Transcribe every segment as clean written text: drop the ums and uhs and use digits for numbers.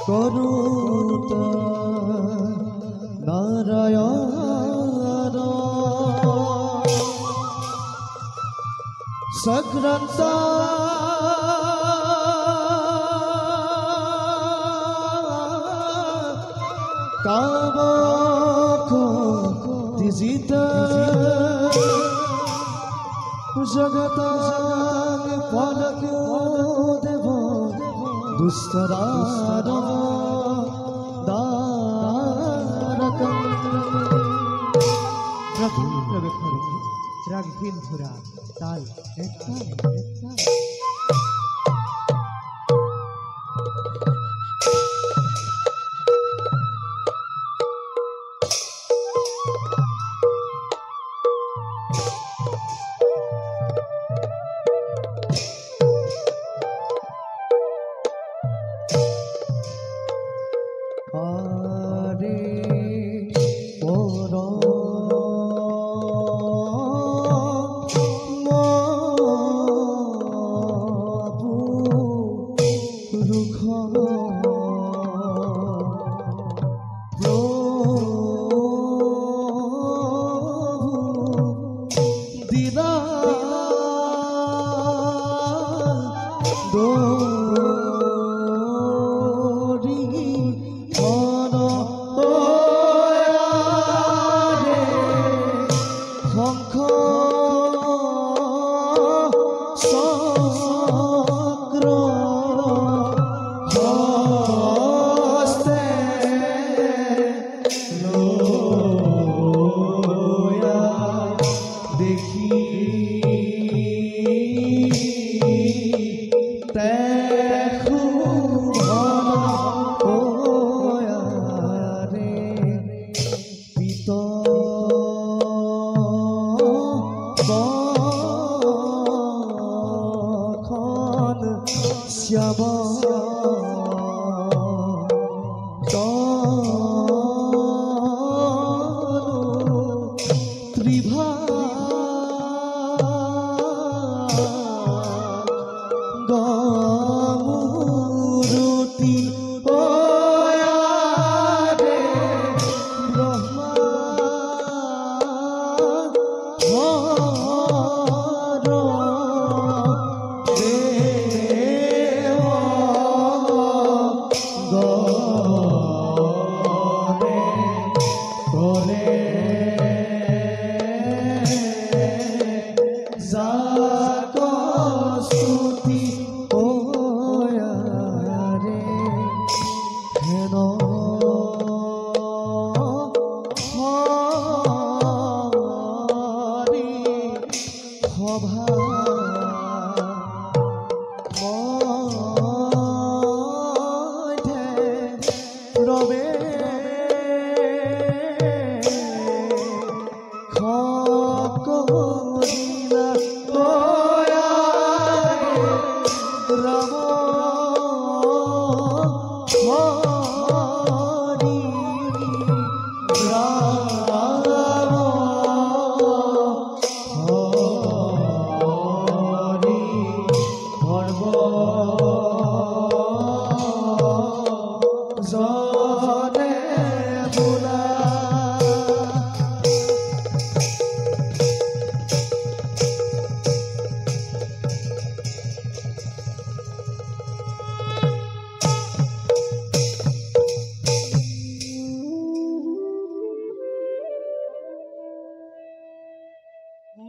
কৰুতা নাৰায়ণ সক্ৰান্ত কাবক দিজিত জগত পলক দেব দুস্তৰাৰ ৰাগহীন ধৰা তাল একটা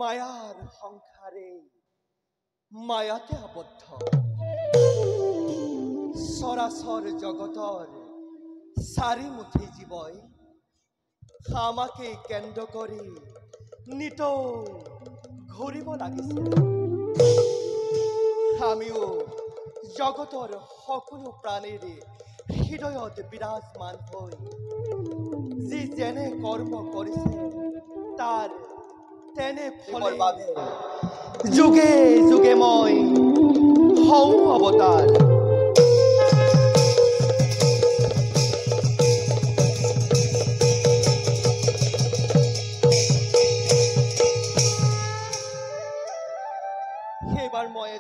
মায়াৰ সংসাৰে মায়াতে আবদ্ধ সৰাসৰ জগতৰ চাৰিমুঠি জীৱই আমাকে কেন্দ্ৰ কৰি নিতৌ ঘূৰিব লাগিছে। আমিও জগতৰ সকলো প্ৰাণীৰে হৃদয়ত বিৰাজমান হৈ যি যেনে কৰ্ম কৰিছে তাৰ তেনে ফলৰ বাবে যুগে যুগে মই হওঁ অৱতাৰ।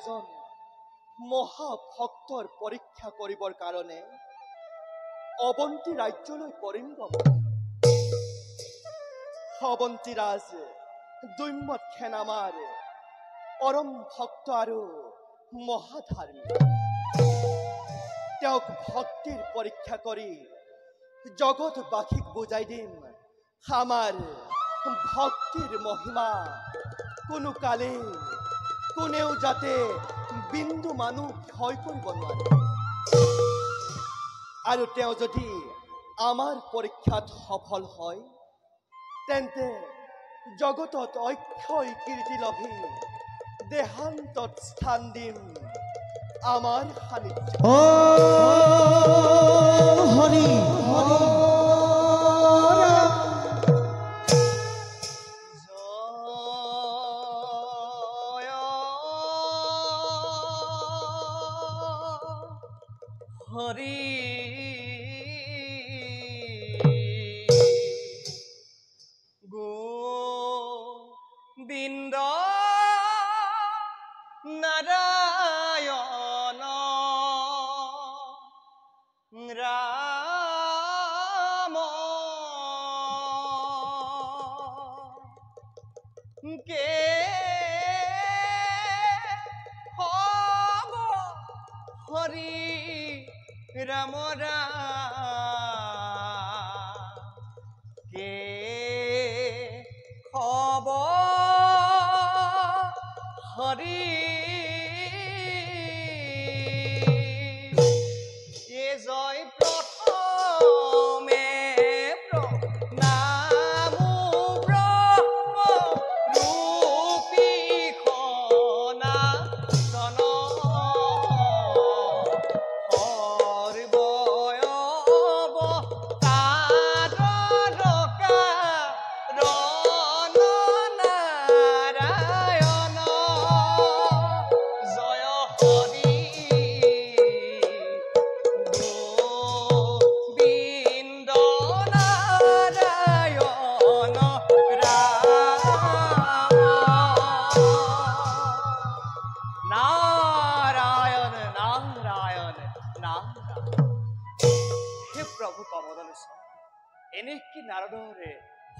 এজন মহাভক্তৰ পৰীক্ষা কৰিবৰ কাৰণে অৱন্তী ৰাজ্যলৈ পৰিংগম। অৱন্তী ৰাজ দৈম্যৎসেন আমাৰ পৰম ভক্ত আৰু মহাধাৰ্মিক। তেওঁক ভক্তিৰ পৰীক্ষা কৰি জগতবাসীক বুজাই দিম আমাৰ ভক্তিৰ মহিমা কোনো কালে কোনেও যাতে বিন্দু মানুহ ভয় কৰিব নোৱাৰে। আৰু তেওঁ যদি আমাৰ পৰীক্ষাত সফল হয় তেন্তে জগতত অক্ষয় কীৰ্তি লভি দেহান্তত স্থান দিম আমাৰ সান্নিধ্য। ও হরি হরি হরি গোবিন্দ নারায়ণ রাম কে হরি রাম কে খবর হরি এ জয় প্রথমে নাম ব্রহ্ম রূপী খনা জন নারায়ণ নারায়ণ নারায়ণ। হে প্রভু কমদলস এনে কি নারদরে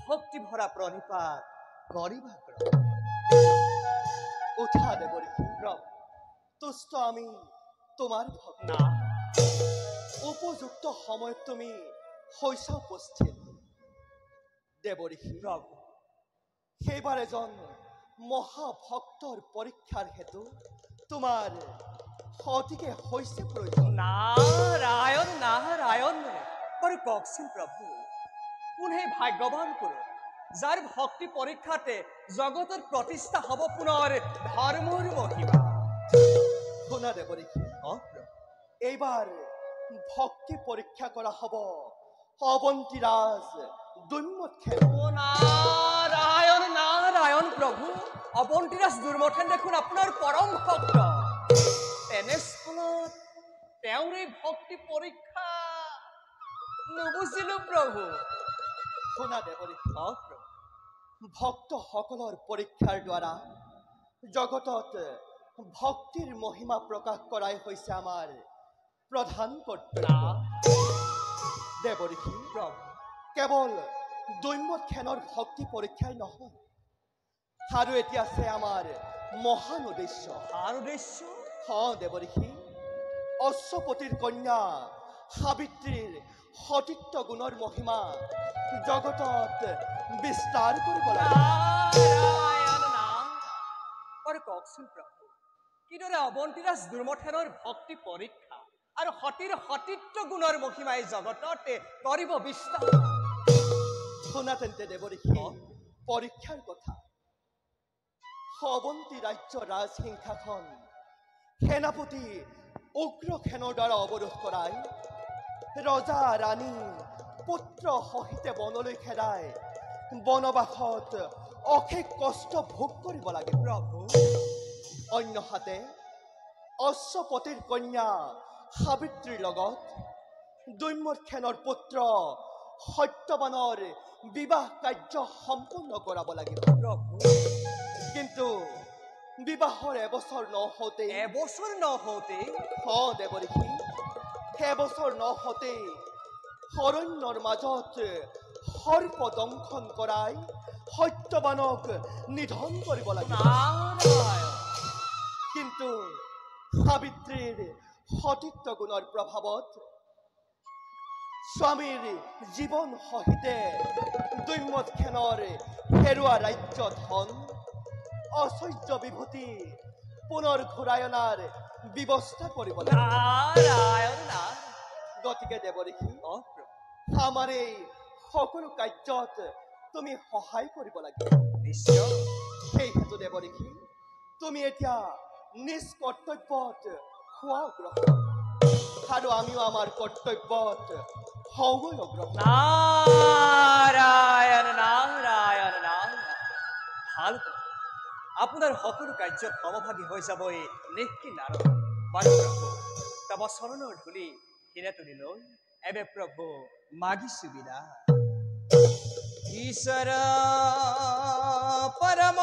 ভক্তি ভরা প্রণিপাত করিবা উঠা দেবরী প্রভু, তুষ্ট আমি তোমাৰ ভক্ত। না উপযুক্ত সময়ত তুমি হৈছা উপস্থিত দেবৰী প্ৰভু সেইবাৰ এজন মহাভক্তৰ পৰীক্ষাৰ হেতু তোমাৰ সঠিকে হৈছে প্ৰয়োজন। নাৰায়ণ নাৰায়ণ পৰে ককসিন প্ৰভু কোনে ভাগ্যবান পুৰুষ যাৰ ভক্তি পৰীক্ষাতে জগতেৰ প্ৰতিষ্ঠা হব পুনৰ ধৰ্মৰ মহিমা। শুনা দেবৰী এইবাৰ ভক্তি পৰীক্ষা কৰা হ'ব অৱন্তী ৰাজ দৈম্যৎসেন। ও নাৰায়ণ নাৰায়ণ প্ৰভু অবন্তিৰাজ দুৰ্মথেন দেখুন আপনাৰ পৰম ভক্ত তেনেস্থলত তেওঁৰ এই ভক্তি পৰীক্ষা নুবুজিলো প্ৰভু। শুনা দেবৰী প্ৰভু ভক্তসকলৰ পৰীক্ষাৰ দ্বাৰা জগতত ভক্তিৰ মহিমা প্ৰকাশ কৰাই হৈছে আমাৰ প্ৰধান কৰ্তব্য। দেবৰী প্ৰভু কেৱল দৈম্যৎসেনৰ ভক্তি পৰীক্ষাই নহয়, আৰু এতিয়া আছে আমাৰ মহান উদ্দেশ্য। আৰু উদ্দেশ্য দেবৰী অশ্বপতিৰ কন্যা সাবিত্ৰীৰ সতীত্ব গুণৰ মহিমা জগতত বিস্তাৰ কৰিব লাগে। নাৰায়ণ নাম পৰে ককচোন প্ৰভু কিদৰে অবন্তিৰাজ দুৰ্মথেনৰ ভক্তি পৰীক্ষা আৰু সতীৰ সতীত্ব গুণৰ মহিমাই জগততে কৰিব বিস্তাৰ। শুনা তেন্তে দেবৰী পৰীক্ষাৰ কথা। অৱন্তী ৰাজ্য ৰাজসিংহাখন সেনাপতি উগ্ৰসেনৰ দ্বাৰা অৱৰোধ কৰাই ৰজা ৰাণী পুত্ৰ সহিতে বনলৈ খেদাই বনবাসত অশেষ কষ্ট ভোগ কৰিব লাগে প্ৰভু অন্যহাতে অশ্বপতিৰ কন্যা সাবিত্ৰীৰ লগত দৈম্যৎসেনৰ পুত্ৰ সত্যবানৰ বিবাহ কাৰ্য সম্পূৰ্ণ কৰাব লাগিব। প্ৰভু কিন্তু বিবাহৰ এবছৰ নহওঁতে এবছৰ নহওঁতে দেৱৰীষি এবছৰ নহওঁতে অৰণ্যৰ মাজত সৰ্পদংশন কৰাই সত্যবানক নিধন কৰিব লাগে। নাৰায়ণ কিন্তু সাবিত্ৰীৰ সতীত্ব গুণৰ প্ৰভাৱত স্বামীৰ জীৱন সহিতে দৈমতখেনৰ হেৰুৱা ৰাজ্য ধন অচৈধ্য বিভূতি পুনৰ ঘূৰাই অনাৰ ব্যৱস্থা কৰিব লাগে। নাৰায়ণ নাৰায়ণ গতিকে দেৱৰীষি অ প্ৰভু আমাৰ এই সকলো কাৰ্যত তুমি সহায় কৰিব লাগে। নিশ্চয় সেই হেতু দেৱৰীষি তুমি এতিয়া নিজ কৰ্তব্যত খোৱা অগ্ৰসৰ আৰু আমিও আমাৰ কৰ্তব্যত হওঁগৈ অগ্ৰসৰ। নাৰায়ণ নাৰায়ণ নাৰায়ণ ভাল আপোনাৰ সকলো কাৰ্যত সমভাগী হৈ যাব এই নিশ্চিত নাৰায়ণ। বাৰু প্ৰভু তব চৰণৰ ধূলি হিৰে তুলি লৈ এবে প্ৰভু মাগিছো বিনা। ঈশ্বৰ পৰম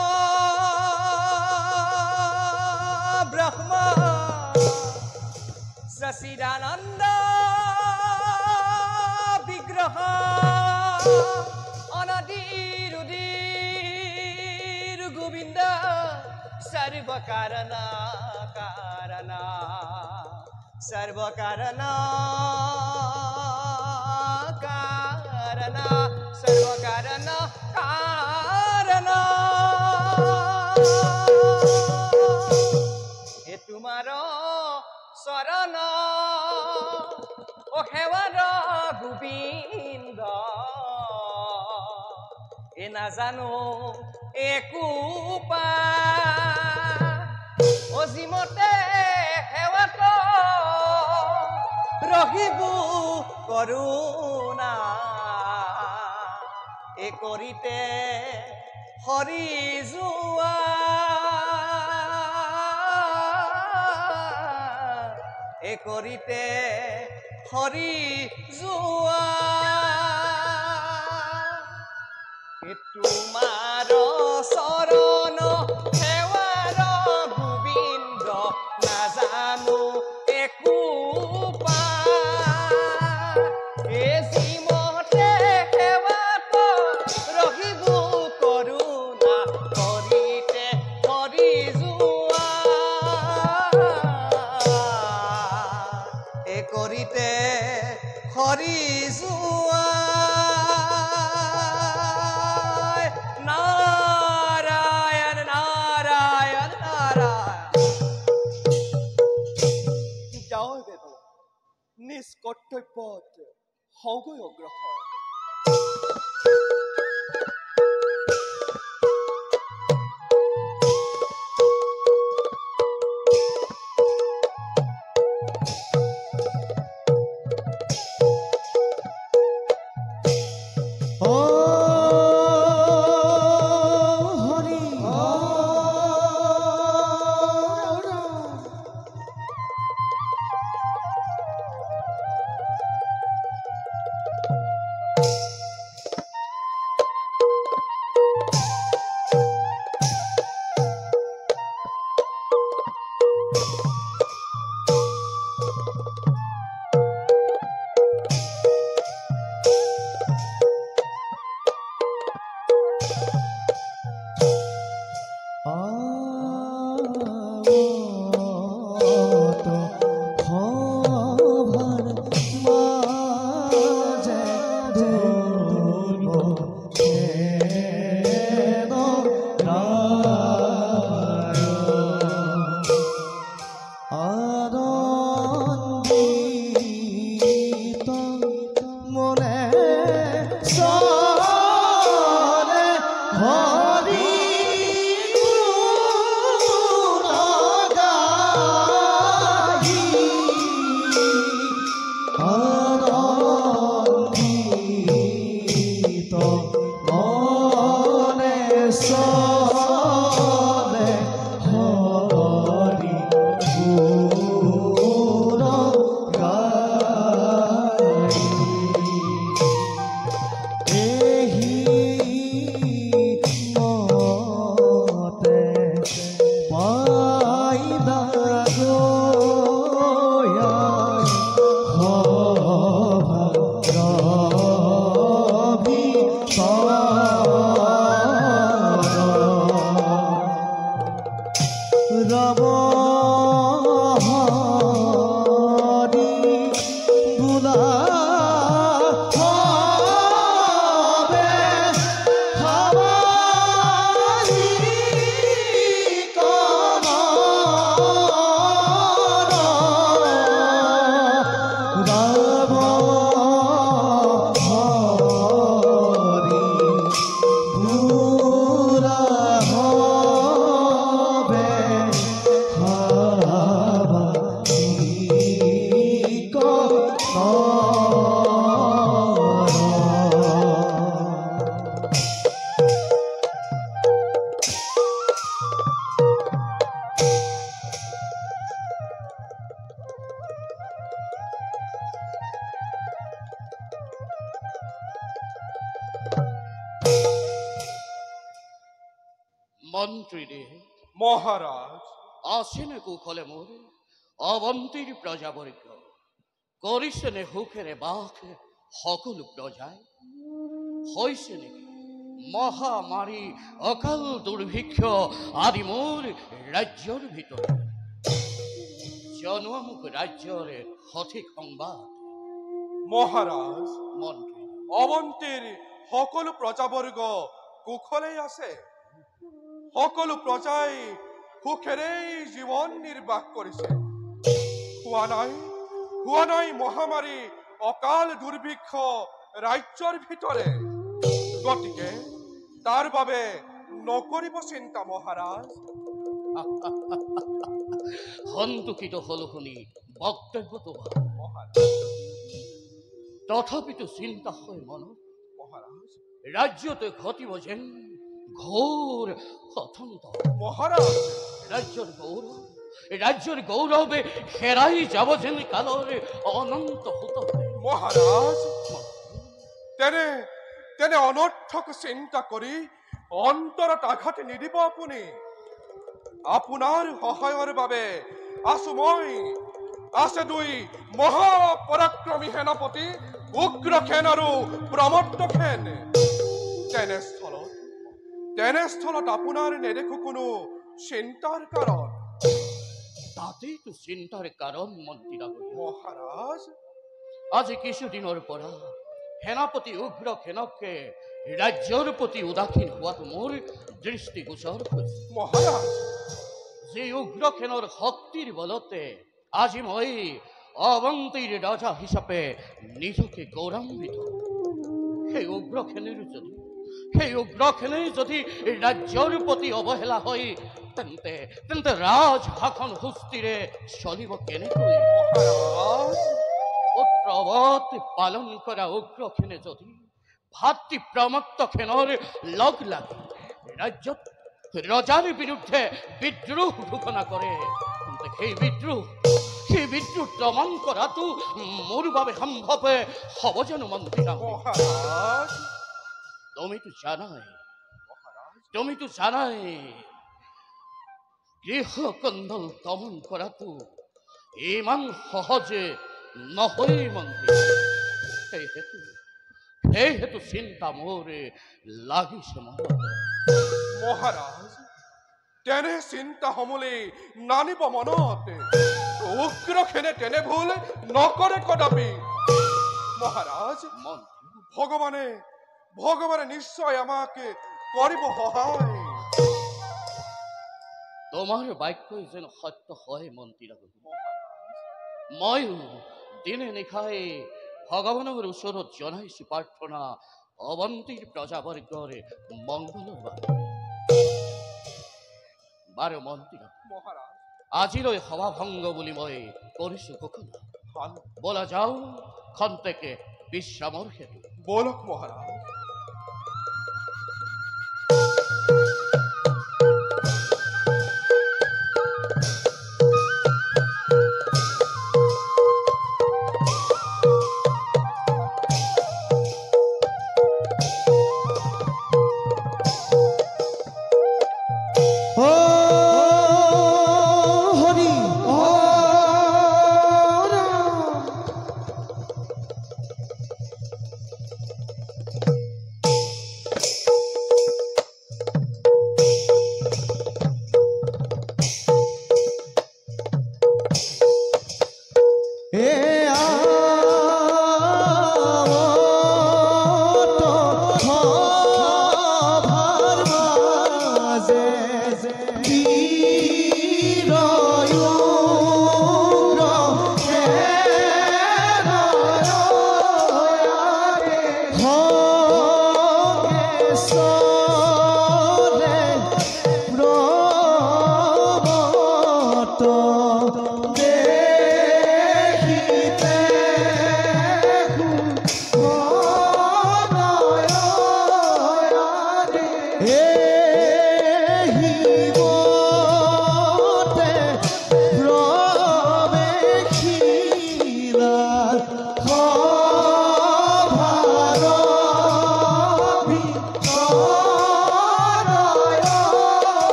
ব্ৰহ্ম সচিদানন্দ বিগ্ৰহ অনাদিৰ উদিৰ গোবিন্দ সৰ্বকাৰণ কাৰণ সৰ্বকাৰণ কাৰণ সৰ্বকাৰণ কাৰণ এ তোমাৰ শৰণ ও হেওয়াৰ গোবিন্দ এ না জানো একো অজিমতে হেৱাত ৰহিব কৰুণা এ কৰিতে হৰি যোৱা এ কৰিতে হৰি যোৱা এ তোমাৰ চৰণ সেৱাৰ গোবিন্দ নাজানো একো হৰি যোৱা নাৰায়ণ নাৰায়ণ নাৰায়ণ। যাও বেবু নিজ কৰ্তব্যত হওঁগৈ অগ্ৰসৰ। মন্ত্ৰী দে মহাৰাজ আছেনে কুশলে মোৰ অৱন্তীৰ প্ৰজাবৰ্গ কৰিছেনে সুখেৰে বাস সকলো প্ৰজাই হৈছে নেকি মহামাৰী অকাল দুৰ্ভিক্ষ আদি মোৰ ৰাজ্যৰ ভিতৰত জনোৱা মোক ৰাজ্যৰ সঠিক সংবাদ মহাৰাজ মন্ত্ৰী অবন্তীৰ সকলো প্ৰজাবৰ্গ কুশলেই আছে সকলো প্ৰজাই সুখেৰেই জীৱন নিৰ্বাহ কৰিছে হোৱা নাই মহামাৰী অকাল দুৰ্ভিক্ষ ৰাজ্যৰ ভিতৰে গতিকে তাৰ বাবে নকৰিব চিন্তা মহাৰাজ সন্তুষ্টিত হলো শুনি বক্তব্য তোমাৰ মহাৰাজ তথাপিতো চিন্তা হয় মনত মহাৰাজ ৰাজ্যতে ঘটিব যেন ঘোৰ অথন্ত মহাৰাজ ৰাজ্যৰ গৌৰৱে হেৰাই যাব যেন কালৰ অনন্ত সুত মহাৰাজ তেনে অনৰ্থক চিন্তা কৰি অন্তৰত আঘাত নিদিব আপুনি আপোনাৰ সহায়ৰ বাবে আছো মই আছে দুই মহাপৰাক্ৰমী সেনাপতি উগ্ৰসেন আৰু প্ৰমত্তসেন তেনেস্থলত আপোনাৰ নেদেখো কোনো চিন্তাৰ কাৰণ তাতেইতো চিন্তাৰ কাৰণ মন্ত্ৰী মহাৰাজ আজি কিছুদিনৰ পৰা সেনাপতি উগ্ৰসেনকে ৰাজ্যৰ প্ৰতি উদাসীন হোৱাটো মোৰ দৃষ্টিগোচৰ হৈছে মহাৰাজ যে উগ্ৰসেনৰ শক্তিৰ বলতে আজি মই অৱন্তীৰ ৰজা হিচাপে নিজকে গৌৰৱান্বিত সেই উগ্ৰসেনে যদি ৰাজ্যৰ প্ৰতি অৱহেলা হয় তেন্তে ৰাজশাসন সুস্থিৰে চলিব কেনেকৈ পুত্ৰবধ পালন কৰা উগ্ৰসেনে যদি ভাতৃ প্ৰমত্তসেনৰ লগ লাগি ৰাজ্যত ৰজাৰ বিৰুদ্ধে বিদ্ৰোহ ঘোষণা কৰে তেন্তে সেই বিদ্ৰোহ দমন কৰাটো মোৰ বাবে সম্ভৱ হ'ব জানো মন্ত্ৰী মহাৰাজ তুমিতো জানাই গৃহকন্দল দমন কৰাটো ইমান সহজে নহয় মন্ত্ৰী সেইহেতু চিন্তা মোৰ লাগিছে মহাৰাজ তেনে চিন্তা সমূলি নানিব মনত উগ্ৰসেনে তেনে ভুল নকৰে কদাপি মহাৰাজ ভগৱানে নিশ্চয় আমাক কৰিব সহায় তোমাৰ বাক্য যেন সত্য হয় মন্ত্ৰী ময়ো দিনে নিশাই ভগৱানৰ ওচৰত জনাইছো প্ৰাৰ্থনা অৱন্তীৰ প্ৰজাবৰ্গৰ মংগলৰ বাবে বাৰু মন্ত্ৰী মহাৰাজ আজিলৈ সভাভংগ বুলি মই কৰিছো ঘোষণা বলা যাওঁ খন্তেকে বিশ্ৰামৰ হেতু বলক মহাৰাজ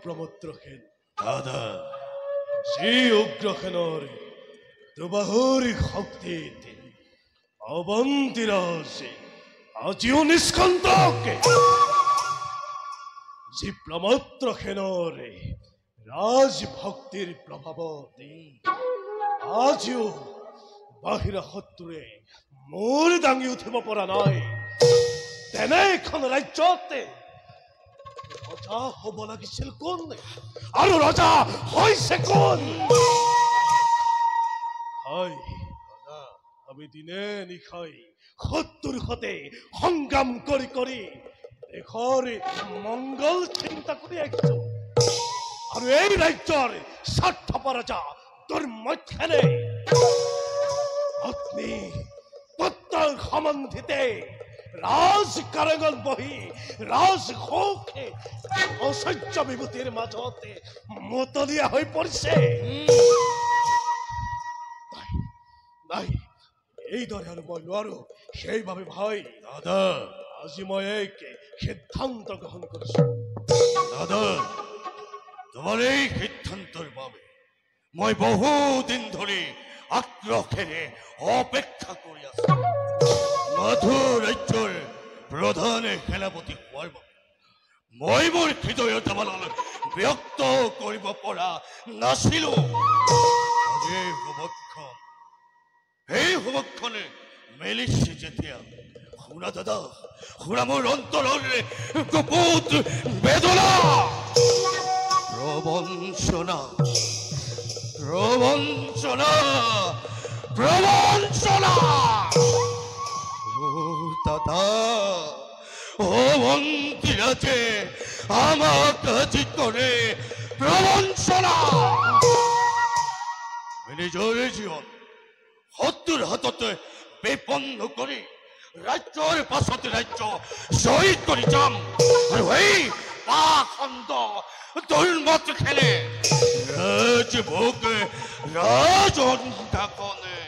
প্ৰমত্ৰসেন দাদা যি উগ্ৰসেনৰ দুবাহুৰ শক্তিত অৱন্তীৰাজে আজিও নিষ্কণ্টকে যি প্ৰমত্ৰসেনৰ ৰাজভক্তিৰ প্ৰভাৱত আজিও বাহিৰা শত্ৰুৱে মূৰ দাঙি উঠিব পৰা নাই, তেনে এখন ৰাজ্যতে ৰজা হ'ব লাগিছিল কোন আৰু ৰজা হৈছে কোন? হয়, আমি দিনে নিশাই শত্ৰুৰ সতে সংগ্ৰাম কৰি কৰি দেশৰ মংগল চিন্তা কৰি আহিছো, আৰু এই ৰাজ্যৰ স্বাৰ্থপৰ ৰজা দুৰ্মক্ষেনে পত্নী পুত্ৰৰ সম্বন্ধিতে ৰাজ কাৰাগাৰ বহি ৰাজ শোকে ঐশ্বৰ্য বিভূতিৰ মাজতে মতলীয়া হৈ পৰিছে। নাই, এইদৰে আৰু মই নোৱাৰো। সেইবাবে ভাই দাদা আজি মই এক সিদ্ধান্ত গ্ৰহণ কৰিছো। দাদা তোমাৰ এই সিদ্ধান্তৰ বাবে মই বহুদিন ধৰি আগ্ৰহেৰে অপেক্ষা কৰি আছো। মধুৰ ৰাজ্যৰ প্ৰধান সেনাপতি হোৱাৰ বাবে মই মোৰ হৃদয়ত ব্যক্ত কৰিব পৰা নাছিলো। এই সমক্ষণে মেলিছে যেতিয়া শুনা দাদা, শুনা মোৰ অন্তৰৰ গুপুত বেদনা, প্ৰবঞ্চনা প্ৰবঞ্চনা প্ৰবঞ্চনা। ও দাদা, ও মন্ত্ৰীৰাজে আমাৰ কাছে কৰে প্ৰবঞ্চনা। নিজেৰ জীবন শত্ৰুৰ হাততে বিপন্ন কৰি ৰাজ্যৰ পাছত ৰাজ্য শহীদ কৰি যাম, আৰু এই পাখণ্ড দুৰ্মত খেলে ৰাজভোগ ৰাজন্ধাকনে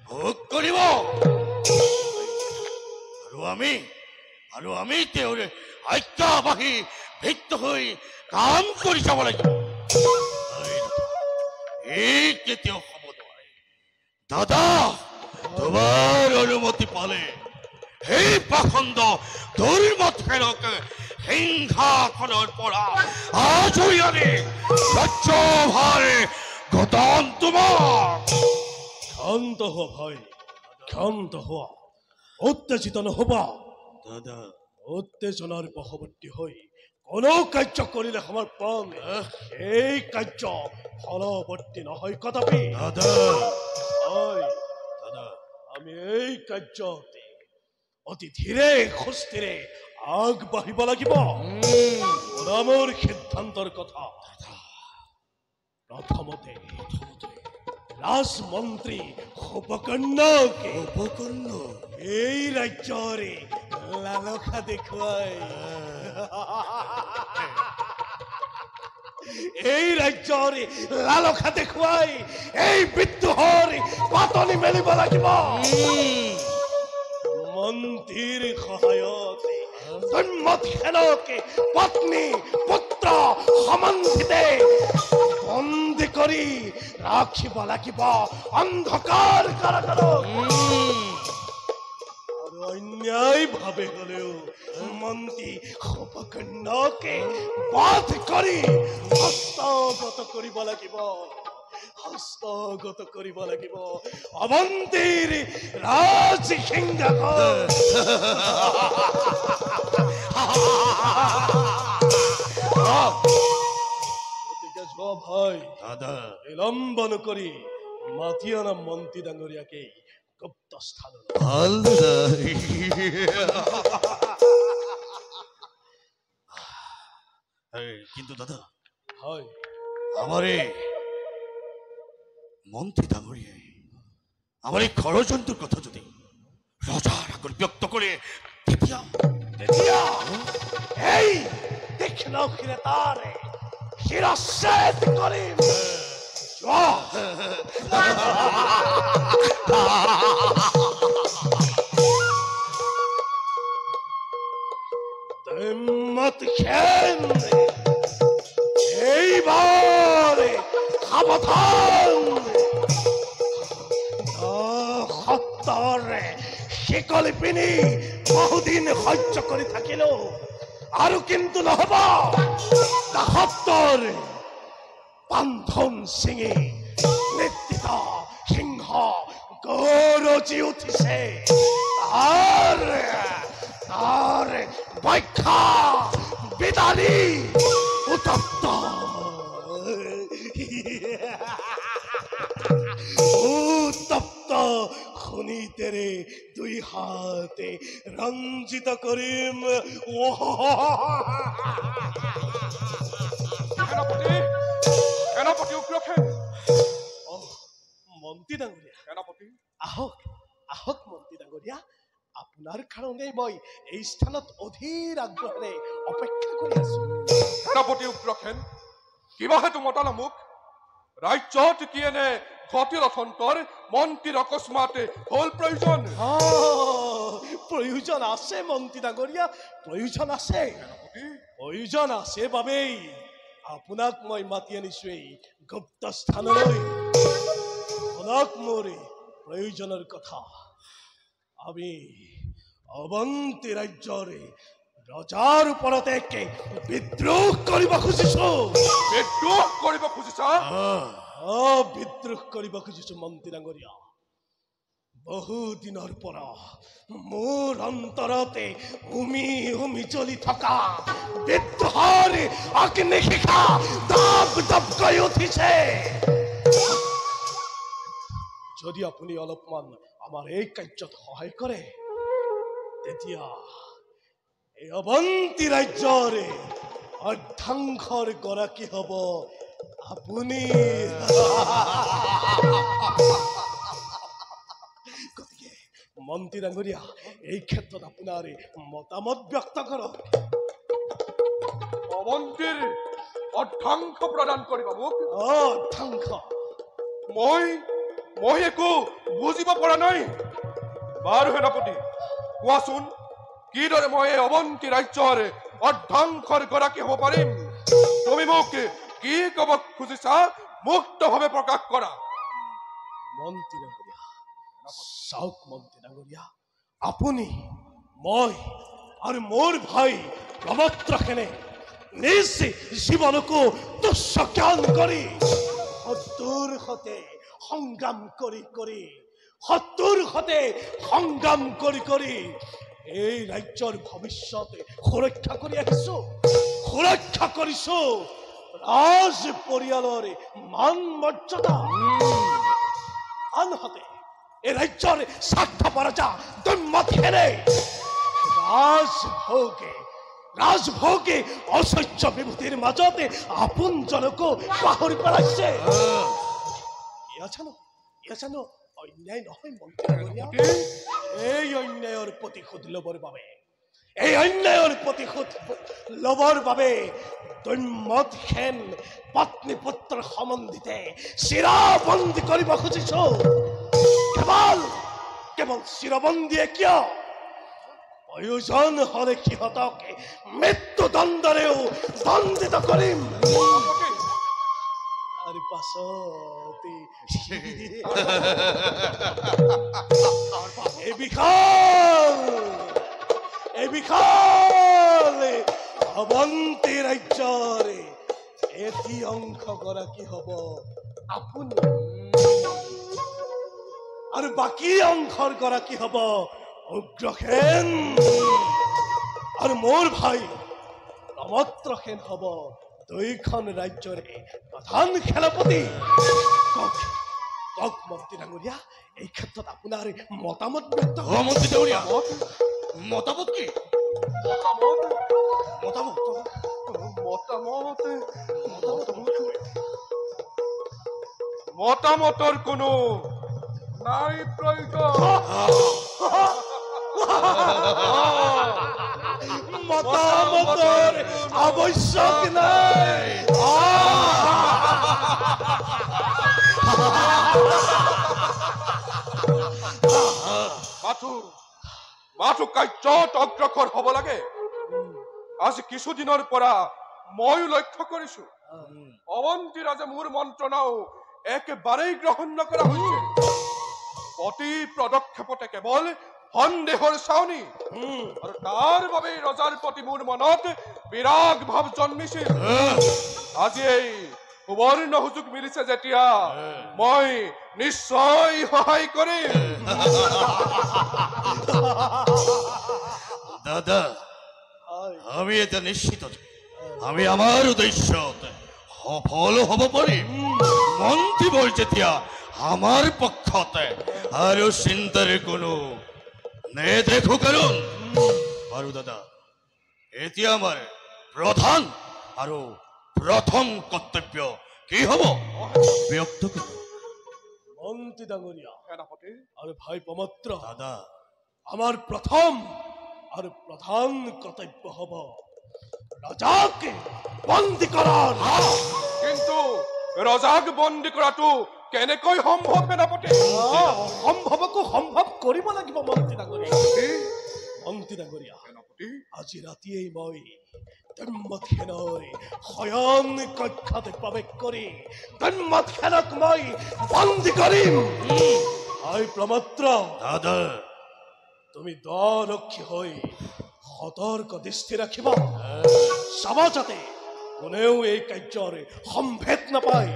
ভোগ কৰিব, আৰু আমি তেওঁৰ আজ্ঞাবাহী ভিত্ত হৈ কাম কৰি যাব লাগিব। এই কেতিয়াও হ'ব নোৱাৰে। দাদা, তোমাৰ অনুমতি পালে সেই পাখণ্ড দুৰ্মত খেলক সিংহাসনৰ পৰা আজৰি আনি ৰাজ্যভাৰ গতান তোমাক। ক্ষান্ত হোৱা ভাই, ক্ষান্ত হোৱা, উত্তেজিত নহবা। দাদা উত্তেজনাৰ বশৱৰ্তী হৈ কোনো কাৰ্য কৰিলে সমৰ্পণ এই কাৰ্য ফলৱৰ্তী নহয় কদাপি। দাদা হয় দাদা, আমি এই কাৰ্যতে অতি ধীৰে সুস্থিৰে আগবাঢ়িব লাগিব। মোৰ সিদ্ধান্তৰ কথা, প্ৰথমতে ৰাজমন্ত্ৰী উপকৰ্ণকে এই ৰাজ্যৰে লালসা দেখুৱাই এই ৰাজ্যৰে লালসা দেখুৱাই এই বিদ্ৰোহৰ পাতনি মেলিব লাগিব। মন্ত্ৰীৰ সহায়তে দুৰ্মত সেনকে পত্নী পুত্ৰ সম্বন্ধিতে বন্দী কৰি ৰাখিব লাগিব অন্ধকাৰ কাৰাগাৰত। আৰু অন্যায় ভাৱে হলেও মন্ত্ৰী উপকৰ্ণকে বধ কৰি হস্তগত কৰিব লাগিব, হস্তগত কৰিব লাগিব অৱন্তীৰ ৰাজ সিংহাসন। গতিকে যোৱা ভাই, দাদা বিলম্ব নকৰি মাতি অনা মন্ত্ৰী ডাঙৰীয়াকে গুপ্ত স্থানলৈ। ভাল দাদা। কিন্তু দাদা, হয় আমার এই মন্ত্রী ডাঙরিয়াই আমার এই ষড়যন্ত্রের কথা যদি রজার আগত ব্যক্ত করে তেতিয়া এই তীক্ষ্ণ শিৰে তাৰে শিৰচ্ছেদ কৰিম। দুৰ্মত খেন সত্তৰ শিকলি পিনি বহুদিন সহ্য কৰি থাকিলো আৰু কিন্তু নহব সত্তৰ বান্ধন ছিঙি নেতৃত্ব সিংহ গৰজি উঠিছে তাৰ ব্যাখ্যা বিদালি উত্তপ্ত উত্তপ্ত খনিতেৰে দুই হাতে ৰঞ্জিত কৰিম সেনাপতি উগ্ৰসেন মন্ত্ৰী ডাঙৰীয়া সেনাপতি আহক আহক মন্ত্ৰী ডাঙৰীয়া আপোনাৰ কাৰণে মই এই স্থানত অধীৰ আগ্ৰহেৰে অপেক্ষা কৰি আছো সেনাপতি উগ্ৰসেন কিবাহে মতালা মোক ৰাজ্যত কি এনে ঘটিল অথন্তৰ মন্ত্ৰীৰ অকস্মাতে হ'ল প্ৰয়োজন প্ৰয়োজন আছে মন্ত্ৰী ডাঙৰীয়া প্ৰয়োজন আছে প্ৰয়োজন আছে বাবেই আপোনাক মই মাতি আনিছো এই গুপ্ত স্থানলৈ শুনক মোৰ প্ৰয়োজনৰ কথা আমি অৱন্তী ৰাজ্যৰ ৰজাৰ ওপৰত এক বিদ্ৰোহ কৰিব খুজিছো বিদ্ৰোহ কৰিব খুজিছা বিদ্ৰোহ কৰিব খুজিছো মন্ত্ৰী ডাঙৰীয়া বহু দিনৰ পৰা মোৰ অন্তৰতে উমি উমি জ্বলি থকা বিদ্ৰোহৰ অগ্নিশিখা দপ দপকৈ উঠিছে যদি আপুনি অলপমান আমাৰ এই কাৰ্যত সহায় কৰে তেতিয়া এই অৱন্তী ৰাজ্যৰ অৰ্ধাংশৰ গৰাকী হ'ব আপুনি গতিকে মন্ত্ৰী ডাঙৰীয়া এই ক্ষেত্ৰত আপোনাৰ মতামত ব্যক্ত কৰক অৱন্তীৰ অৰ্ধাংশ প্ৰদান কৰিবা মোক অৰ্ধাংশ মই একো বুজিব পৰা নাই বাৰু সেনাপতি কোৱাচোন কিদৰে মই এই অৱন্তী ৰাজ্যৰ অৰ্ধাংশৰ গৰাকী হ'ব পাৰিম তুমি মোক কি ক'ব খুজিছা মুক্তভাৱে প্ৰকাশ কৰা মন্ত্ৰী ডাঙৰীয়া চাওক মন্ত্ৰী ডাঙৰীয়া আপুনি মই আৰু মোৰ ভাই প্ৰমত্ৰখেনে নিজ জীৱনকো তুচ্ছ জ্ঞান কৰি শত্ৰুৰ সৈতে সংগ্ৰাম কৰি এই ৰাজ্যৰ ভৱিষ্যত সুৰক্ষা কৰি আহিছো সুৰক্ষা কৰিছো ৰাজ পৰিয়ালৰ মান মৰ্যাদা আনহাতে এই ৰাজ্যৰ স্বাৰ্থপৰতা দম্যখেনে ৰাজভোগে ঐশ্বৰ্য বিভূতিৰ মাজতে আপোনজনকো পাহৰি পেলাইছে ইয়া জানো অন্যায় নহয় মন্ত্ৰী ডাঙৰীয়া এই অন্যায়ৰ প্ৰতিশোধ ল'বৰ বাবে দৈম্যতখেন পত্নী পুত্ৰৰ সম্বন্ধিতে চিৰাবন্দী কৰিব খুজিছো কেৱল চিৰবন্দীয়ে কিয় প্ৰয়োজন হলে সিহঁতক মৃত্যুদণ্ডৰেও দণ্ডিত কৰিম তাৰ পাছত এই বিশাল অৱন্তী ৰাজ্যৰ এটি অংশ গৰাকী হব আপুনি আৰু বাকী অংশৰ গৰাকী হব উগ্ৰসেন আৰু মোৰ ভাই প্ৰমত্ৰসেন হব দুইখন ৰাজ্যৰে প্ৰধান সেনাপতি কওক মন্ত্ৰী ডাঙৰীয়া এই ক্ষেত্ৰত আপোনাৰ মতামত ব্যক্ত মন্ত্ৰী ডাঙৰীয়া মতামত কি মতামতৰ কোনো নাই প্ৰয়োজন মতামতৰ আৱশ্যক নাই মাথো কাৰ্যত অগ্ৰসৰ হ'ব লাগে আজি কিছুদিনৰ পৰা ময়ো লক্ষ্য কৰিছো অৱন্তী ৰাজে মোৰ মন্ত্ৰণাও একেবাৰেই গ্ৰহণ নকৰা হৈছে প্ৰতি পদক্ষেপতে কেৱল সন্দেহৰ চাউনি আৰু তাৰ বাবে ৰজাৰ প্ৰতি মোৰ মনত বিৰাগ ভাৱ জন্মিছিল। আজি এই সুবৰ্ণ সুযোগ মিলিছে যেতিয়া মই নিশ্চয় সহায় কৰিম। দাদা, আমি এটা নিশ্চিত যে আমি আমাৰ উদ্দেশ্যত সফল হ'ব পাৰিম। মন্ত্ৰীবোৰ যেতিয়া আমাৰ পক্ষতে আৰু চিন্তাৰ কোনো নেদেখো কাৰণ। আৰু দাদা, এতিয়া আমাৰ প্ৰধান আৰু প্ৰথম কৰ্তব্য কি হ'ব ব্যক্ত কৰিব। মন্ত্ৰী ডাঙৰীয়া সেনাপতি আৰু ভাই প্ৰমত্ৰ, দাদা, আমাৰ প্ৰথম আৰ প্ৰধান কৰ্তব্য হব ৰাজাকে বন্দী কৰাৰ। কিন্তু ৰজাক বন্দী কৰাটো কেনেকৈ সম্ভৱ সেনাপতি? সম্ভৱকো সম্ভৱ কৰিব লাগিব মন্ত্ৰী ডাঙৰীয়া। মন্ত্ৰী ডাঙৰীয়া, সেনাপতি আজি ৰাতিয়েই মই দন্মথেনৰ শয়ন কক্ষত প্ৰৱেশ কৰি দন্মথেনক মই বন্দী কৰিম। ভাই প্ৰমত্ৰ, দাদা, তুমি দ্বাৰৰক্ষী হৈ সতৰ্ক দৃষ্টি ৰাখিবা, চাবা যাতে কোনেও এই কাৰ্যৰ সম্ভেদ নাপায়।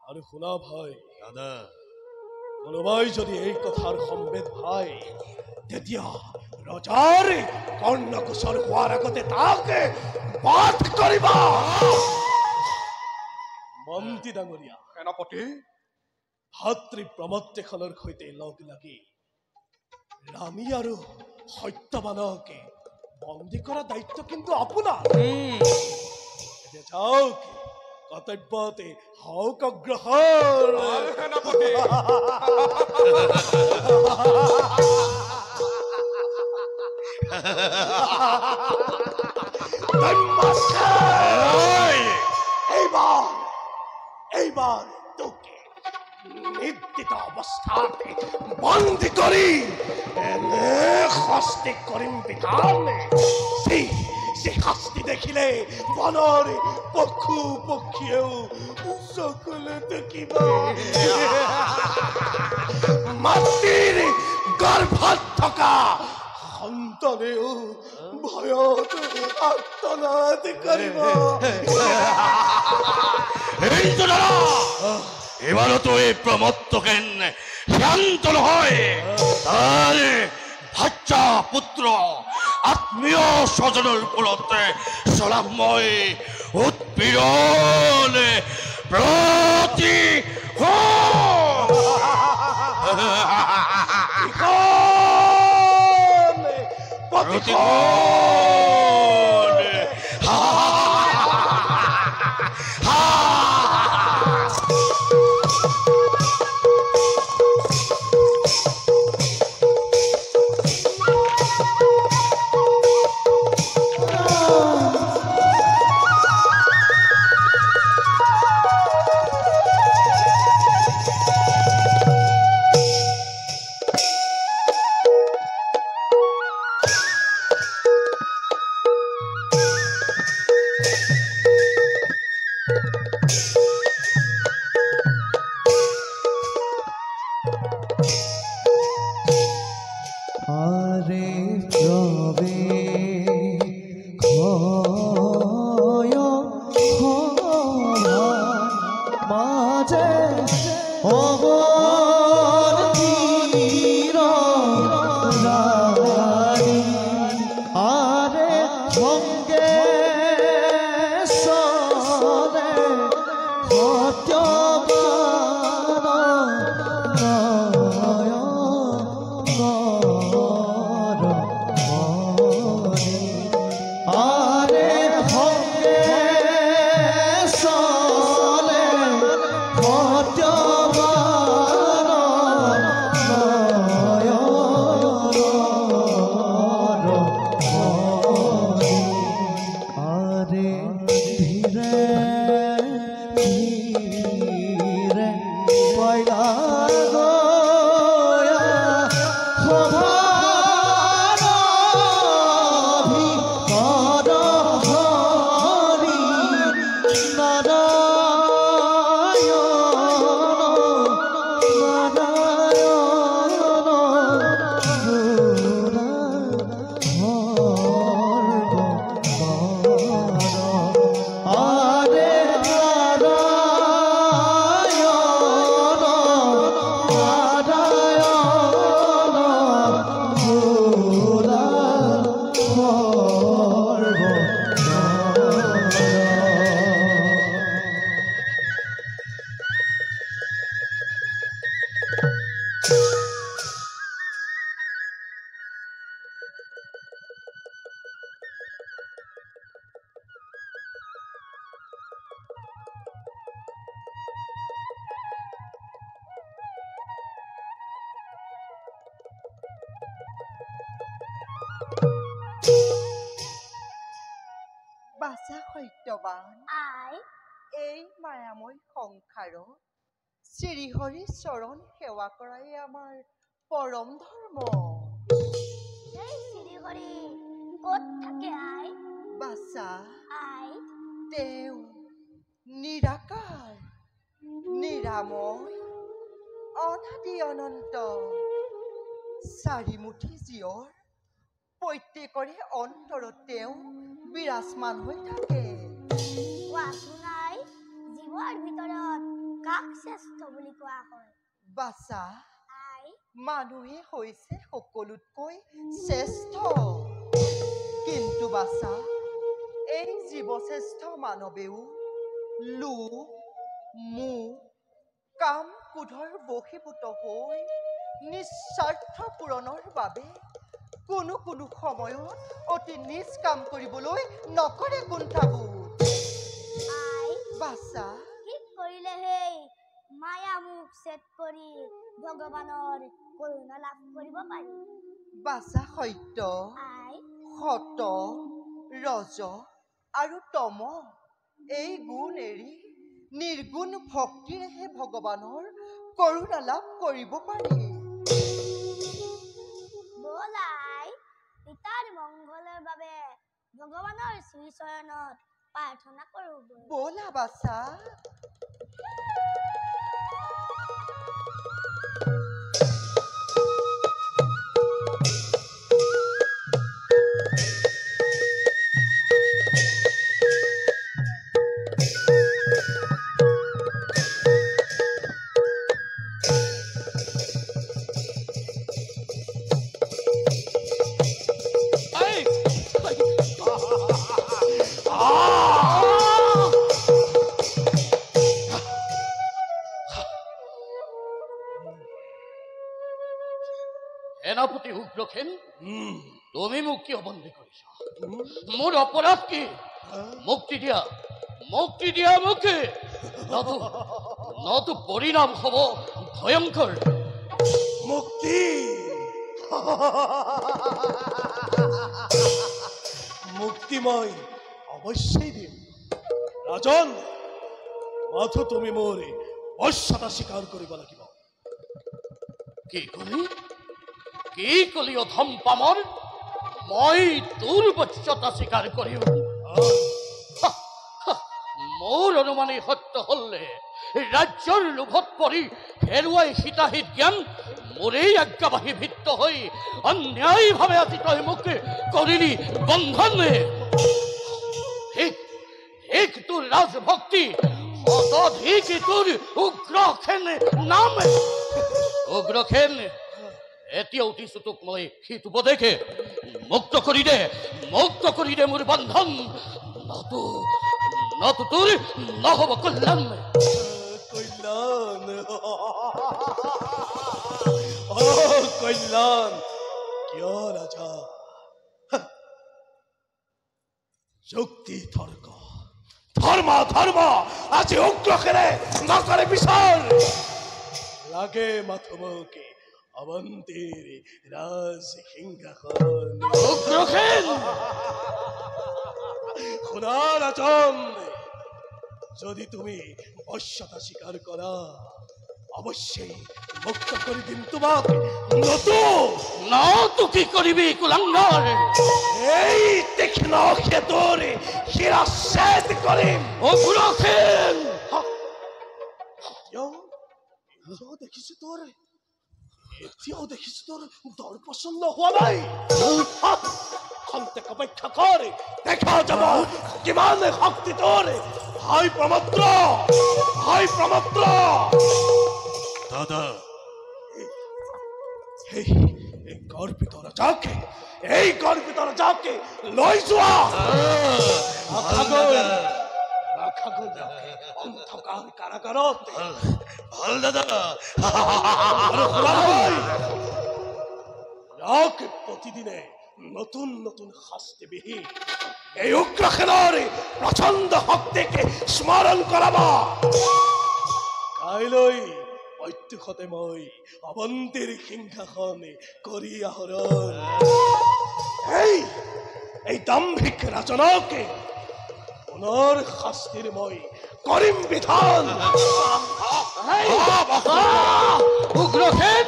আৰু শুনা ভাই, দাদা, কোনোবাই যদি এই কথাৰ সম্ভেদ পায় তেতিয়া ৰজাৰ কৰ্ণগোচৰ হোৱাৰ আগতে তাকে বধ কৰিবা। মন্ত্ৰী ডাঙৰীয়া, সেনাপতি ভাতৃ প্ৰমত্তেখনৰ সৈতে লগ লাগি ৰাণী আৰু সত্যবানকে বন্দী কৰা দায়িত্ব কিন্তু আপোনাৰ। এতিয়া যাওক, কৰ্তব্যতে হওক অগ্ৰসৰ। সেনাপতি এইবাৰ তোকে নিৰ্দিত অৱস্থাতে বন্দী কৰি এনে শাস্তি কৰিম বিধানে, যি শাস্তি দেখিলে বনৰ পশু পক্ষীয়েও চকুলে দেখিব। মাতৃৰ গৰ্ভত থকা সন্তানেও ভয়ত আৰ্তনাদ কৰিব। এবাৰতো এই প্ৰমত্তকেন শান্ত নহয়, তাৰ ভাচ্চা পুত্ৰ আত্মীয় স্বজনৰ ওপৰতে চলাম মই উৎপীড়ন বাছা সত্যবান আই এই মায়াময় সংসাৰত শ্ৰীহৰি চৰণ সেৱা কৰাই আমাৰ পৰম ধৰ্ম। এই শ্ৰীহৰি ক'ত থাকে আই? বাছা আই তেওঁ নিৰাকাৰ নিৰাময় অনাদি অনন্ত চাৰিমুঠি জীয়ৰ প্ৰত্যেকৰে অন্তৰত তেওঁ বিৰাজমান হৈ থাকে। কোৱাচোন আই, জীৱৰ ভিতৰত কাক শ্ৰেষ্ঠ বুলি কোৱা হয়? বাছা আই মানুহে হৈছে সকলোতকৈ শ্ৰেষ্ঠ, কিন্তু বাছা এই জীৱশ্ৰেষ্ঠ মানৱেও লোভ মোহ কাম ক্ৰোধৰ বশীভূত হৈ নিস্বাৰ্থ পূৰণৰ বাবে কোনো কোনো সময়ত অতি নিজ কাম কৰিবলৈ নকৰে কুণ্ঠাবোধ। আই বাছা কি কৰিলে সেই মায়া মুখ ছেদ কৰি ভগৱানৰ কৰুণা লাভ কৰিব পাৰি? বাছা সত্য আই সত ৰজ আৰু তম এই গুণ এৰি নিৰ্গুণ ভক্তিৰেহে ভগৱানৰ কৰুণা লাভ কৰিব পাৰি। ব'ল আই, পিতাৰ মংগলৰ বাবে ভগৱানৰ শ্ৰীচৰণত প্ৰাৰ্থনা কৰোঁ। ব'লা বাছা। সেনাপতি উগ্ৰসেন, তুমি মোক কিয় বন্দী কৰিছা? মোৰ অপৰাধ কি? মুক্তি দিয়া, মুক্তি দিয়া মোকে, নতু পৰিণাম হ'ব ভয়ংকৰ। মুক্তি মুক্তি মই অৱশ্যেই দিম ৰাজন, মাথো তুমি মোৰ বশ্যতা স্বীকাৰ কৰিব লাগিব। কি কলি অধম পামৰ? মই তোৰ বশ্যতা স্বীকাৰ কৰিম? মোৰ অনুমানেই সত্য হলে ৰাজ্যৰ লোভত পৰি হেৰুৱাই হিতাহিত জ্ঞান মোৰেই আজ্ঞাবাহী ভিত্ত হৈ অন্যায়ভাৱে আজি তই মোক কৰিলি বন্ধন। ঠিক তোৰ ৰাজভক্তি, অতধিক তোৰ উগ্ৰসেন নাম। উগ্ৰসেন, এতিয়া উঠিছো তোক মই শীত উপদেশে মুক্ত কৰি দে মোৰ বন্ধন, নতু তোৰ নহব কল্যাণ। কল্যাণ কল্যাণ কিয় ৰাজা? যুক্তি তৰ্ক ধৰ্ম আজি উগ্ৰসেনে নকৰে বিচাৰ। লাগে মাথো মোকে অৱন্তীৰ ৰাজ সিংহাসন। উগ্ৰসেন, শুনা ৰাজন, যদি তুমি বশ্যতা স্বীকাৰ কৰা অৱশ্যেই মুক্ত কৰি দিম তোমাক। নতু কি কৰিবি কুলাংগাৰ? এই তীক্ষ্ণ ক্ষেত্ৰৰ শিৰাচ্ছেদ কৰিম। উগ্ৰসেন, এতিয়াও দেখিছো তোৰ দৰ পচন্দ হোৱা নাই। খন্তেক অপেক্ষা কৰ, দেখা যাব কিমান শক্তি তোৰ। হাই প্ৰমত্ৰ দাদা, এই গৰ্বিত ৰাজাকে লৈ যোৱা। অন্ধকাৰ কাৰাগাৰত ভাল দাদা। ইয়াক প্ৰতিদিনে নতুন নতুন শাস্তিবিহীন এই উগ্ৰসেনৰ প্ৰচণ্ড শক্তিকে স্মৰণ কৰাবা। কাইলৈ প্ৰত্যুষতে মই অৱন্তীৰ সিংহাসন কৰি আহৰণ এই দাম্ভিক ৰাজনকে পুনৰ শাস্তিৰ মই কৰিম বিধান। উগ্ৰসেন,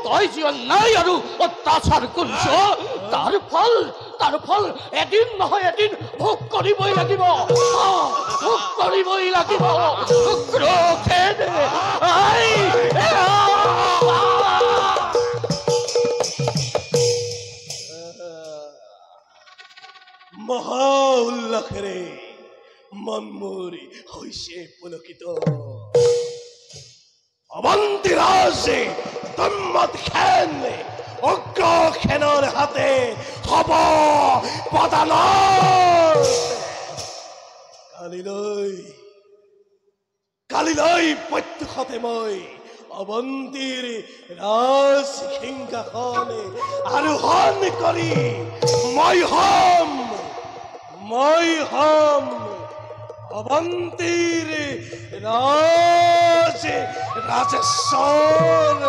তই যি অন্যায় আৰু অত্যাচাৰ কৰিছ তাৰ ফল এদিন নহয় এদিন ভোগ কৰিবই লাগিব, ভোগ কৰিবই লাগিব। উগ্ৰসেন মহা উল্লাসেৰে মন মোৰ হৈছে পুলকিত। অৱন্তীৰাজে দম্মতখেন উগ্ৰসেনৰ হাতে হব পদানত। কালিলৈ প্ৰত্যুষতে মই অৱন্তীৰ ৰাজ সিংহাসন আৰোহণ কৰি মই হম অৱন্তীৰ ৰাজেশ্বৰ।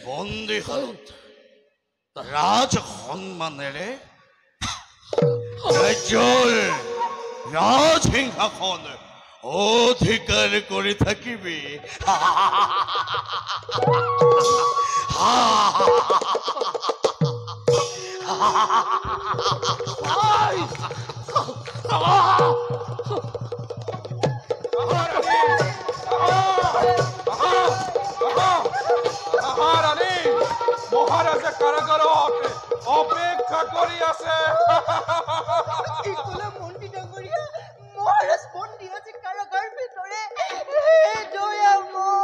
বন্দীশালত ৰাজ সন্মানেৰে ৰাজ্যৰ ৰাজসিংহাসন অধিকাৰ কৰি থাকিবি। মহাৰাজে কাৰাগাৰত অপেক্ষা কৰি আছে। মন্ত্ৰী ডাঙৰীয়া, মহাৰাজ বন্দী আছে কাৰাগাৰ ভিতৰে। হে দয়াময়,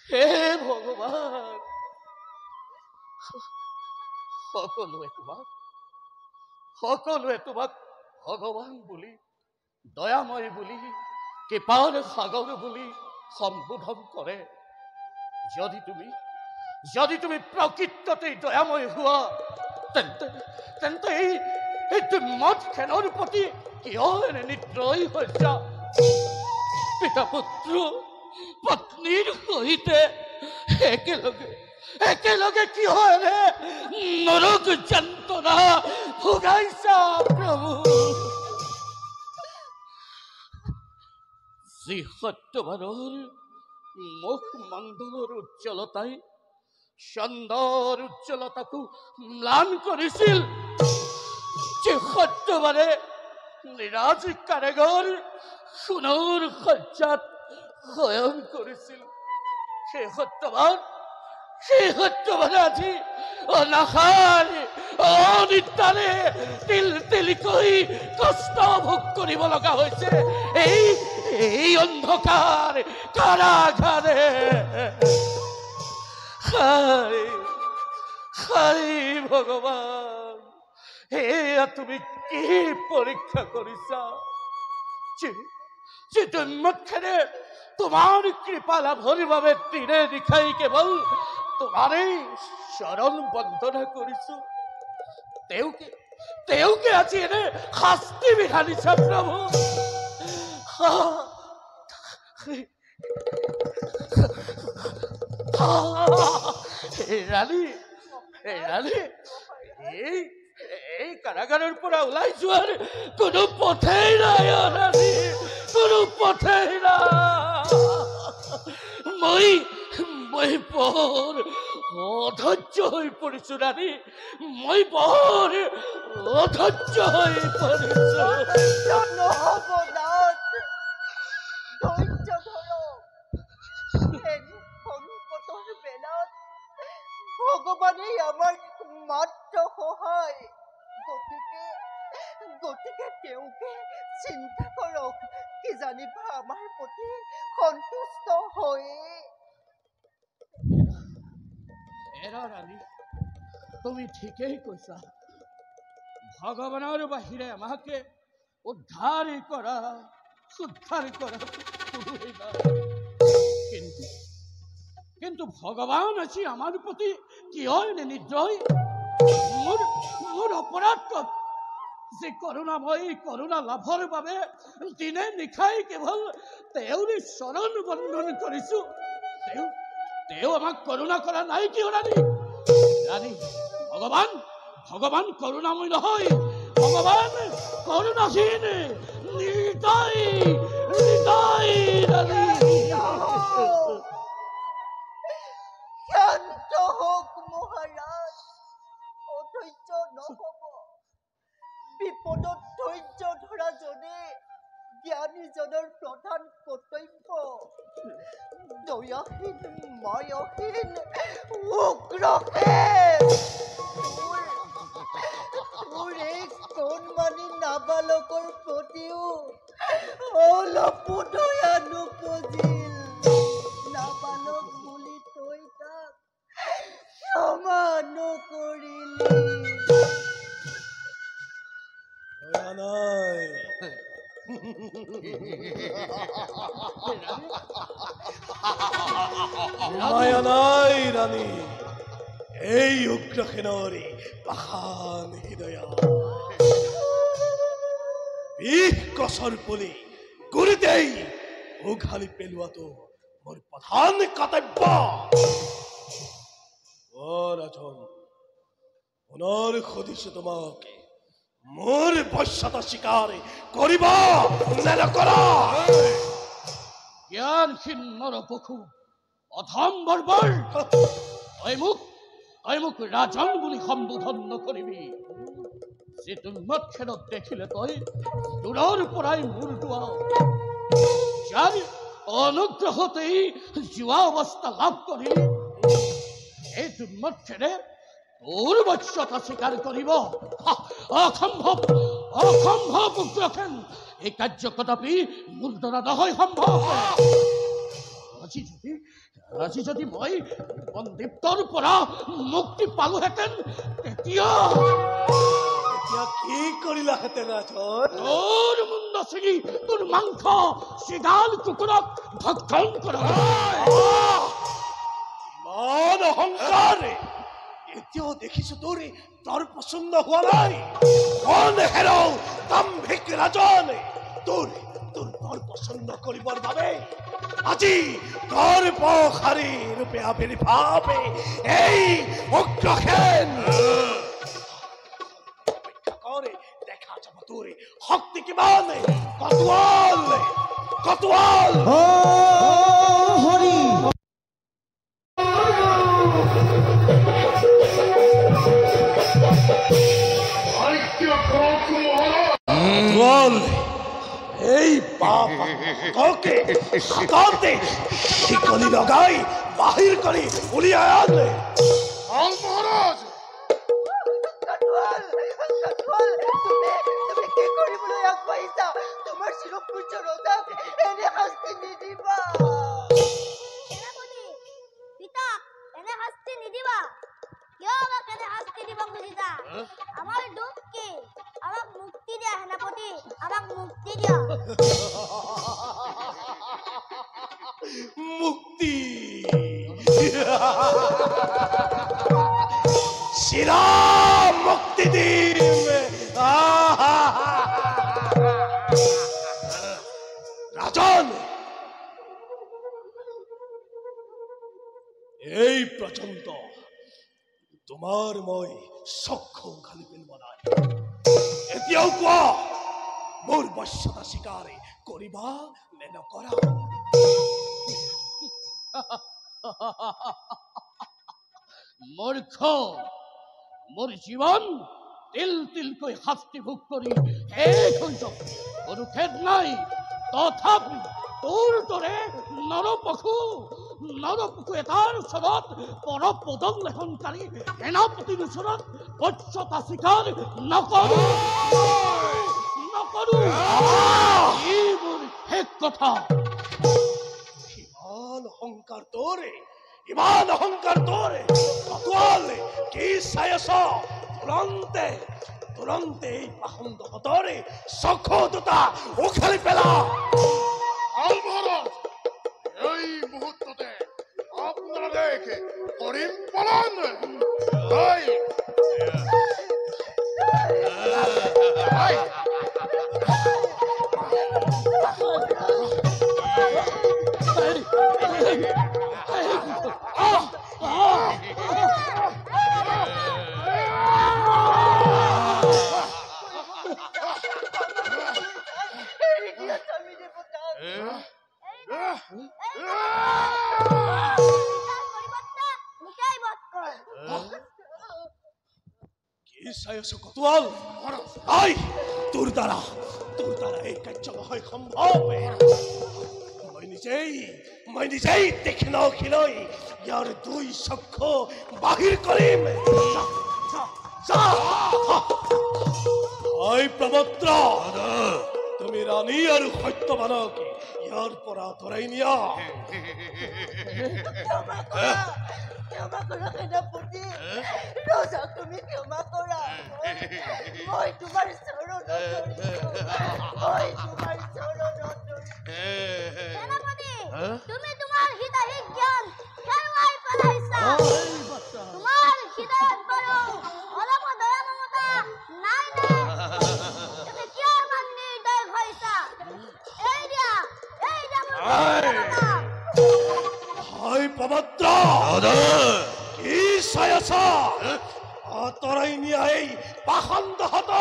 হে ভগৱান, সকলোৱে তোমাক ভগৱান বুলি, দয়াময় বুলি, কৃপাৰ সাগৰ বুলি সম্বোধন কৰে। যদি তুমি প্ৰকৃততে দয়াময় হোৱা, তেন্তে এই দম্মতখেনৰ প্ৰতি কিয় এনে নিদ্ৰই হৈছা? পিতা পুত্ৰ পত্নীৰ সহিতে একেলগে কিয় এনে নৰক যন্ত্ৰণা ভোগাইছা প্ৰভু? যি সত্যবানৰ মুখ মণ্ডলৰ উজ্জ্বলতাই চন্দ্ৰৰ উজ্জ্বলতাকো ম্লান কৰিছিল, যি সত্যবানে নিৰাজ কাৰাগাৰ সোণৰ সজ্জাত শয়ন কৰিছিল, সেই সত্যবান আজি অনাশাৰ অনিদ্ৰাৰে তিলতিলকৈ কষ্ট ভোগ কৰিব লগা হৈছে এই অন্ধকাৰ কাৰাগাৰে। হাই ভগৱান, এয়া তুমি কি পৰীক্ষা কৰিছা? যে দম্মতখেনে তোমাৰ কৃপা লাভৰ বাবে দিনে নিশাই কেৱল তোমাৰেই চৰণ বন্দনা কৰিছো, তেওঁকে আজি এনে শাস্তি বিধানিছা প্ৰভু। ৰাণী ৰাণী এই এই কাৰাগাৰৰ পৰা ওলাই যোৱাৰ কোনো পথেই নাই ৰাণী, কোনো পথেই নাই। মই বৰ অধৈৰ্য হৈ পৰিছো ৰাণী, মই বৰ অধৈৰ্য হৈ পৰিছো। নহব নাথ, ধৈৰ্য ধৰক। এনে সংকটৰ বেলাত ভগৱানেই আমাৰ মাত্ৰ সহায়। গতিকে তেওঁকে চিন্তা কৰক, কি জানিবা আমাৰ প্ৰতি সন্তুষ্ট হৈয়ে। এৰা ৰাণী, তুমি ঠিকেই কৈছা। ভগৱানৰ বাহিৰে আমাকে উদ্ধাৰ কৰা কিন্তু ভগৱান আজি আমাৰ প্ৰতি কিয় এনে নিৰ্দয়? মোৰ অপৰাধ ক'ত যে কৰোণা লাভৰ বাবে দিনে নিশাই কেৱল তেওঁৰে চৰণ বন্ধন কৰিছো। তেওঁ আমাক কৰোণা কৰা নাই কিয় ৰাণী? ভগৱান কৰোণাময় নহয়, ভগৱান কৰোণাহীন, নিৰ্দয় ৰাণী। শান্ত হওক মহাৰাজ, অধৈৰ্য নহব। বিপদত ধৈৰ্য ধৰা জনে জ্ঞানীজনৰ প্ৰধান কৰ্তব্য। দয়াহীন মায়াহীন উগ্ৰসেন তোৰ এই কণমানি নাবালকৰ প্ৰতিও অলপো দয়া নপজিল। নাবালক বুলি তই তাক ক্ষমা নকৰিলি। দয়া নাই, মায়া নাই ৰাণী, এই উগ্ৰসেনৰে পাষাণ হৃদয়। বিষ গছৰ পুলি গুৰিতেই উঘালি পেলোৱাটো মোৰ প্ৰধান কৰ্তব্য। ৰাজন, পুনৰ সুধিছো তোমাক, মোৰ বশ্যতা স্বীকাৰ কৰিব নে নকৰা? জ্ঞানহীন নৰপশু, অধম বৰ্বৰ, তই মোক ৰাজন বুলি সম্বোধন নকৰিবি। যিটো উন্মত্তেনত দেখিলে তই দূৰৰ পৰাই মূৰ দোৱাও, যাৰ অনুগ্ৰহতেই যোৱা অৱস্থা লাভ কৰি এই উন্মত্তেৰে তোৰ বশ্যতা স্বীকাৰ কৰিব অসম্ভৱ উগ্ৰসেন। এই কাৰ্য কদাপি মোৰ দ্বাৰা নহয় সম্ভৱ। আজি যদি মই বন্দীপ্তৰ পৰা মুক্তি পালোহেঁতেন, তেতিয়া কি কৰিলাহেঁতেন ৰাজন? তোৰ মুণ্ড ছিঙি তোৰ মাংস চিগাল কুকুৰক ভক্ষণ কৰা। ইমান অহংকাৰ! এতিয়াও দেখিছো তোৰ পচন্দ হোৱা নাই। মন হেৰাও দাম্ভিক ৰাজন, তোৰ পচন্দ কৰিবৰ বাবে আজি তোৰ পখাৰী ৰূপে আবিৰ্ভাৱ এই উগ্ৰসেন। দেখা যাব তোৰ শক্তি কিমান। কটুৱাল হৰি এই পাপকে হাততে শিকলি লগাই বাহিৰ কৰি উলিয়াই আনে। মহাৰাজ, তুমি কি কৰিবলৈ আগবাঢ়িছা? তোমাৰ চিৰপূজ্য ৰজাক এনে শাস্তি নিদিবা। সেনাপতি, পিতাক এনে শাস্তি নিদিবা। কিয় আমাক এনে শাস্তি দিব খুজিছা? আমাৰ দুখ কি? আমাক মুক্তি দিয়া সেনাপতি, আমাক মুক্তি দিয়া। মুক্তি শিৰা মুক্তি দিম। ৰাজন, এই পৰ্যন্ত তোমাৰ মই চক্ষু খালি পেলোৱা নাই। এতিয়াও কোৱা, মোৰ বশ্যতা স্বীকাৰ কৰিবা নে নকৰা? মূৰ্খ, মোৰ জীৱন তিল তিলকৈ শাস্তি ভোগ কৰি শেষ হৈ যাব, কোনো খেদ নাই। তথাপি তোৰ দৰে নৰপশু এটাৰ ওচৰত পৰপদং লেখনকাৰী সেনাপতিৰ ওচৰত বশ্যতা স্বীকাৰ নকৰো। ই মোৰ শেষ কথা। ইমান অহংকাৰ তোৰে কতোৱাল কি চাই আছ? তুৰন্তে এই পাখণ্ড হতৰে চক্ষু দুটা উখালি পেলা। এই মুহূৰ্ততে আপনাৰা দেখে কৰিম পালন। কি চাই আছ কতোৱাল? তোৰ দ্বাৰা এই কাৰ্য নহয় সম্ভৱ। মই নিজেই দেখি নখিলৈ ইয়াৰ দুই চক্ষু বাহিৰ কৰিম। প্ৰবত্ৰ, তুমি ৰাণী আৰু সত্যবানক ইয়াৰ পৰা আঁতৰাই নিয়া। ক্ষমা কৰা সেনাপতি, ৰজাক তুমি ক্ষমা কৰা। মই তোমাৰ চৰণত সেনাপতি, তুমি তোমাৰ হিতাহিত জ্ঞান হেৰুৱাই পেলাইছা। তোমাৰ হৃদয়ত বাৰু অলপ দয়া মমতা নাই নে? তুমি কিয় ইমান নিৰ্দয় হৈছা? এই দিয়া প্ৰবত্ৰ, কি চাই আছ? আঁতৰাই নিয়া এই পাখণ্ড হত।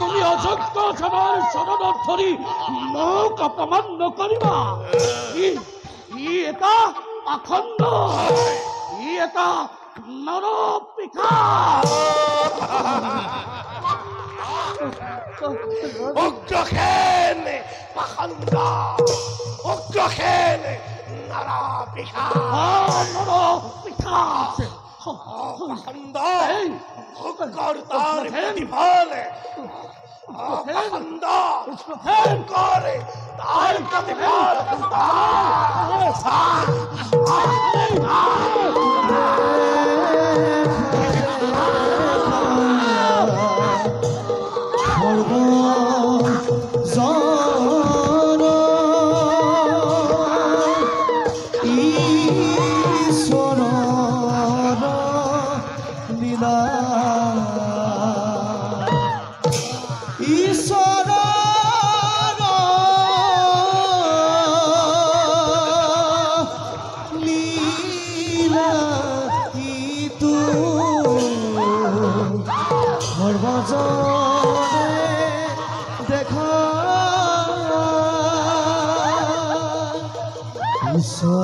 তুমি অযোগ্য জনৰ চৰণত ধৰি মোক অপমান নকৰিবা। ই এটা পাখণ্ড, ই এটা নৰপিশা। উগ্ৰসেন পাখণ্ড, উগ্ৰসেন নৰপিশা। পাখণ্ড তাৰ প্ৰতিফল, পাখণ্ড তাৰ প্ৰতিফল। ঈশ্বৰ